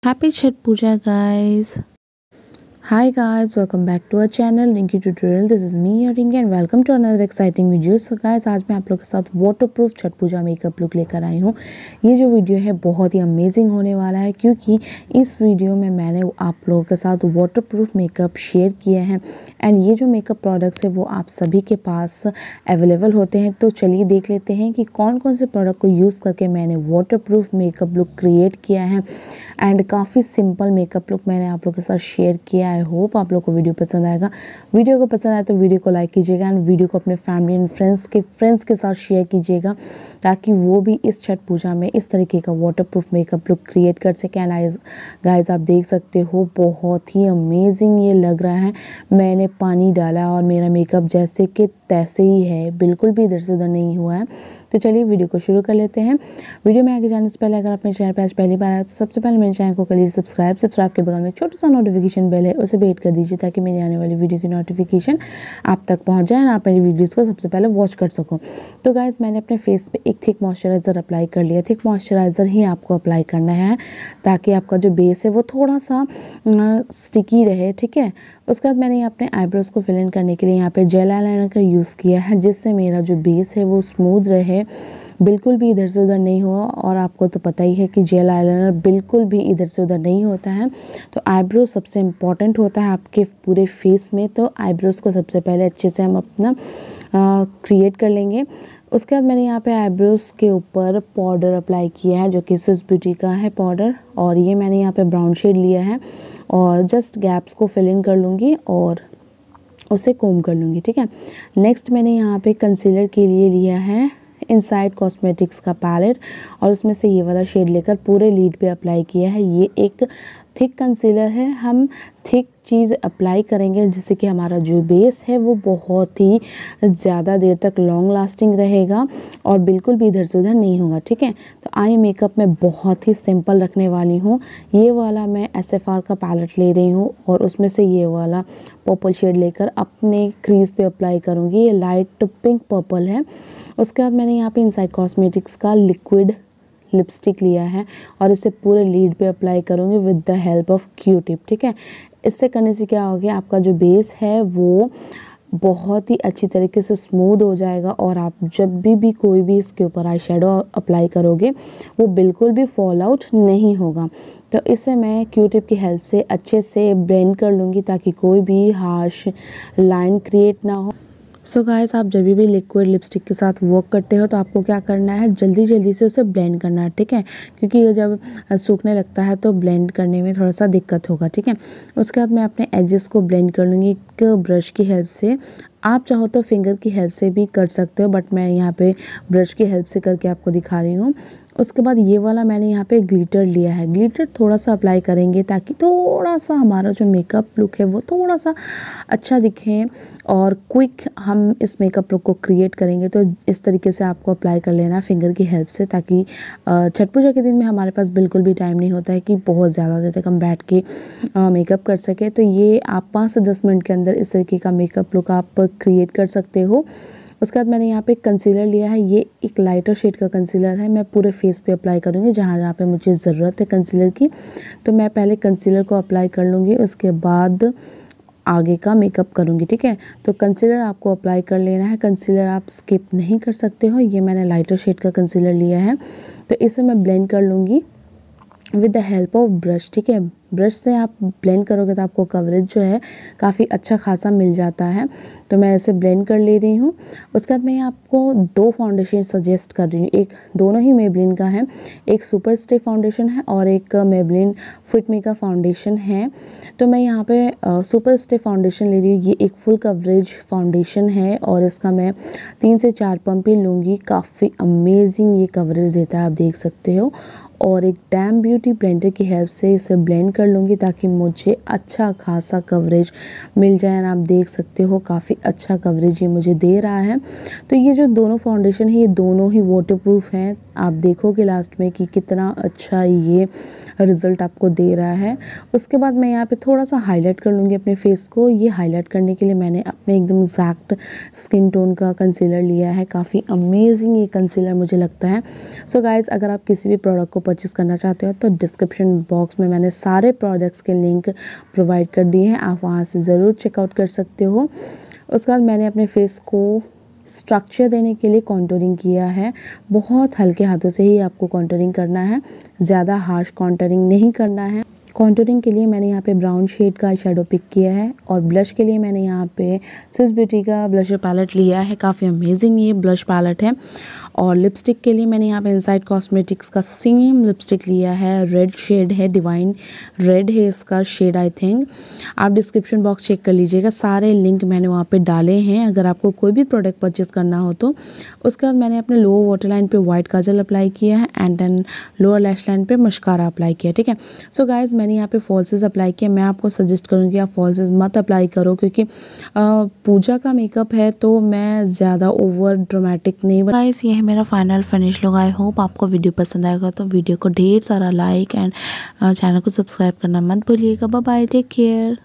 Happy Chhath Puja, guys. Hi guys, welcome back to our channel Rinki tutorial. This is me Rinki and welcome to another exciting video. So guys, आज मैं आप लोगों के साथ waterproof Chhath पूजा makeup look लेकर आई हूँ। ये जो वीडियो है बहुत ही अमेजिंग होने वाला है क्योंकि इस वीडियो में मैंने आप लोगों के साथ वाटरप्रूफ मेकअप शेयर किए हैं एंड ये जो मेकअप प्रोडक्ट्स है वो आप सभी के पास अवेलेबल होते हैं। तो चलिए देख लेते हैं कि कौन कौन से प्रोडक्ट को यूज़ करके मैंने वाटरप्रूफ मेकअप लुक क्रिएट किया है एंड काफ़ी सिंपल मेकअप लुक मैंने आप लोगों के साथ शेयर किया है। आई होप आप लोग को वीडियो पसंद आएगा। वीडियो को पसंद आए तो वीडियो को लाइक कीजिएगा एंड वीडियो को अपने फैमिली एंड फ्रेंड्स के साथ शेयर कीजिएगा ताकि वो भी इस छठ पूजा में इस तरीके का वाटरप्रूफ मेकअप लुक क्रिएट कर सकें। एंड गाइस आप देख सकते हो बहुत ही अमेजिंग ये लग रहा है। मैंने पानी डाला और मेरा मेकअप जैसे कि तैसे ही है, बिल्कुल भी इधर से उधर नहीं हुआ है। तो चलिए वीडियो को शुरू कर लेते हैं। वीडियो में आगे जाने से पहले अगर अपने चैनल पर आज पहली बार आए तो सबसे पहले मेरे चैनल को कर लीजिए सब्सक्राइब के बगल में एक छोटा सा नोटिफिकेशन बेल है उसे भी हिट कर दीजिए ताकि मेरी आने वाली वीडियो की नोटिफिकेशन आप तक पहुंच जाए और आप मेरी वीडियोस को सबसे पहले वॉच कर सको। तो गाइस मैंने अपने फेस पे एक थिक मॉइस्चराइज़र अप्लाई कर लिया। थिक मॉइस्चराइज़र ही आपको अप्लाई करना है ताकि आपका जो बेस है वो थोड़ा सा स्टिकी रहे, ठीक है। उसके बाद मैंने अपने आईब्रोज को फिल इन करने के लिए यहाँ पे जेल आईलाइनर का यूज़ किया है जिससे मेरा जो बेस है वो स्मूथ रहे, बिल्कुल भी इधर से उधर नहीं हुआ। और आपको तो पता ही है कि जेल आईलाइनर बिल्कुल भी इधर से उधर नहीं होता है। तो आईब्रोज सबसे इम्पॉर्टेंट होता है आपके पूरे फेस में। तो आईब्रोज को सबसे पहले अच्छे से हम अपना क्रिएट कर लेंगे। उसके बाद मैंने यहाँ पे आईब्रोज के ऊपर पाउडर अप्लाई किया है जो कि स्विस ब्यूटी का है पाउडर, और ये मैंने यहाँ पे ब्राउन शेड लिया है और जस्ट गैप्स को फिल इन कर लूँगी और उसे कोम कर लूँगी, ठीक है। नेक्स्ट मैंने यहाँ पे कंसीलर के लिए लिया है इनसाइड कॉस्मेटिक्स का पैलेट और उसमें से ये वाला शेड लेकर पूरे लीड पे अप्लाई किया है। ये एक थिक कंसीलर है, हम थिक चीज़ अप्लाई करेंगे जिससे कि हमारा जो बेस है वो बहुत ही ज़्यादा देर तक लॉन्ग लास्टिंग रहेगा और बिल्कुल भी इधर से उधर नहीं होगा, ठीक है। तो आई मेकअप में बहुत ही सिंपल रखने वाली हूँ। ये वाला मैं S.F.R का पैलेट ले रही हूँ और उसमें से ये वाला पर्पल शेड लेकर अपने क्रीज पे अप्लाई करूँगी। ये लाइट पिंक पर्पल है। उसके बाद मैंने यहाँ पे इनसाइड कॉस्मेटिक्स का लिक्विड लिपस्टिक लिया है और इसे पूरे लीड पे अप्लाई करूँगी विद द हेल्प ऑफ Q-टिप, ठीक है। इससे करने से क्या हो गया, आपका जो बेस है वो बहुत ही अच्छी तरीके से स्मूथ हो जाएगा और आप जब भी कोई भी इसके ऊपर आई शेडो अप्लाई करोगे वो बिल्कुल भी फॉल आउट नहीं होगा। तो इससे मैं Q-टिप की हेल्प से अच्छे से ब्लेंड कर लूँगी ताकि कोई भी हार्श लाइन क्रिएट ना हो। सो गाइस आप जब भी लिक्विड लिपस्टिक के साथ वर्क करते हो तो आपको क्या करना है, जल्दी से उसे ब्लेंड करना है, ठीक है, क्योंकि ये जब सूखने लगता है तो ब्लेंड करने में थोड़ा सा दिक्कत होगा, ठीक है। उसके बाद मैं अपने एजेस को ब्लेंड कर लूँगी एक ब्रश की हेल्प से। आप चाहो तो फिंगर की हेल्प से भी कर सकते हो बट मैं यहाँ पे ब्रश की हेल्प से करके आपको दिखा रही हूँ। उसके बाद ये वाला मैंने यहाँ पे ग्लिटर लिया है। ग्लिटर थोड़ा सा अप्लाई करेंगे ताकि थोड़ा सा हमारा जो मेकअप लुक है वो थोड़ा सा अच्छा दिखे और क्विक हम इस मेकअप लुक को क्रिएट करेंगे। तो इस तरीके से आपको अप्लाई कर लेना फिंगर की हेल्प से ताकि छठ पूजा के दिन में हमारे पास बिल्कुल भी टाइम नहीं होता है कि बहुत ज़्यादा देर तक हम बैठ के मेकअप कर सके। तो ये आप 5 से 10 मिनट के अंदर इस तरीके का मेकअप लुक आप क्रिएट कर सकते हो। उसके बाद मैंने यहाँ पे कंसीलर लिया है। ये एक लाइटर शेड का कंसीलर है। मैं पूरे फेस पे अप्लाई करूँगी जहाँ जहाँ पे मुझे ज़रूरत है कंसीलर की। तो मैं पहले कंसीलर को अप्लाई कर लूँगी, उसके बाद आगे का मेकअप करूँगी, ठीक है। तो कंसीलर आपको अप्लाई कर लेना है, कंसीलर आप स्किप नहीं कर सकते हो। ये मैंने लाइटर शेड का कंसीलर लिया है तो इसे मैं ब्लेंड कर लूँगी with the help of brush, ठीक है। ब्रश से आप ब्लेंड करोगे तो आपको कवरेज जो है काफ़ी अच्छा खासा मिल जाता है। तो मैं ऐसे ब्लेंड कर ले रही हूँ। उसके बाद मैं आपको 2 फाउंडेशन सजेस्ट कर रही हूँ। एक दोनों ही मेबलिन का है, एक सुपर स्टे फाउंडेशन है और एक मेबलिन फिट मी का फाउंडेशन है। तो मैं यहाँ पे सुपर स्टे फाउंडेशन ले रही हूँ। ये एक फुल कवरेज फाउंडेशन है और इसका मैं 3 से 4 पंप ही लूँगी। काफ़ी अमेजिंग ये कवरेज देता है, आप देख सकते हो। और एक डैम ब्यूटी ब्लेंडर की हेल्प से इसे ब्लेंड कर लूँगी ताकि मुझे अच्छा खासा कवरेज मिल जाए। आप देख सकते हो काफ़ी अच्छा कवरेज ये मुझे दे रहा है। तो ये जो दोनों फाउंडेशन है ये दोनों ही वाटरप्रूफ हैं। आप देखोगे लास्ट में कि कितना अच्छा ये रिज़ल्ट आपको दे रहा है। उसके बाद मैं यहाँ पे थोड़ा सा हाईलाइट कर लूँगी अपने फेस को। ये हाईलाइट करने के लिए मैंने अपने एकदम एग्जैक्ट स्किन टोन का कंसीलर लिया है। काफ़ी अमेजिंग ये कंसीलर मुझे लगता है। सो गाइज़ अगर आप किसी भी प्रोडक्ट को परचेज़ करना चाहते हो तो डिस्क्रिप्शन बॉक्स में मैंने सारे प्रोडक्ट्स के लिंक प्रोवाइड कर दिए हैं, आप वहाँ से ज़रूर चेकआउट कर सकते हो। उसके बाद मैंने अपने फेस को स्ट्रक्चर देने के लिए कॉन्टूरिंग किया है। बहुत हल्के हाथों से ही आपको कॉन्टूरिंग करना है, ज़्यादा हार्श कॉन्टूरिंग नहीं करना है। कॉन्टूरिंग के लिए मैंने यहाँ पे ब्राउन शेड का शेडो पिक किया है और ब्लश के लिए मैंने यहाँ पे स्विस ब्यूटी का ब्लशर पैलेट लिया है। काफ़ी अमेजिंग ये ब्लश पैलेट है। और लिपस्टिक के लिए मैंने यहाँ पे इनसाइड कॉस्मेटिक्स का सेम लिपस्टिक लिया है, रेड शेड है, डिवाइन रेड है इसका शेड आई थिंक। आप डिस्क्रिप्शन बॉक्स चेक कर लीजिएगा, सारे लिंक मैंने वहाँ पे डाले हैं अगर आपको कोई भी प्रोडक्ट परचेज़ करना हो तो। उसके बाद मैंने अपने लोअर वाटर लाइन पे वाइट काजल अप्लाई किया है and then lower lash line पे मस्कारा अप्लाई किया, ठीक है। सो गाइज मैंने यहाँ पे फॉल्सेस अप्लाई किया। मैं आपको सजेस्ट करूँगी आप फॉल्सेस मत अप्लाई करो क्योंकि पूजा का मेकअप है तो मैं ज़्यादा ओवर ड्रामेटिक नहीं। गाइस ये है मेरा final finish look. I hope आपको वीडियो पसंद आएगा तो वीडियो को ढेर सारा लाइक एंड चैनल को सब्सक्राइब करना मत भूलिएगा। Bye bye, take care.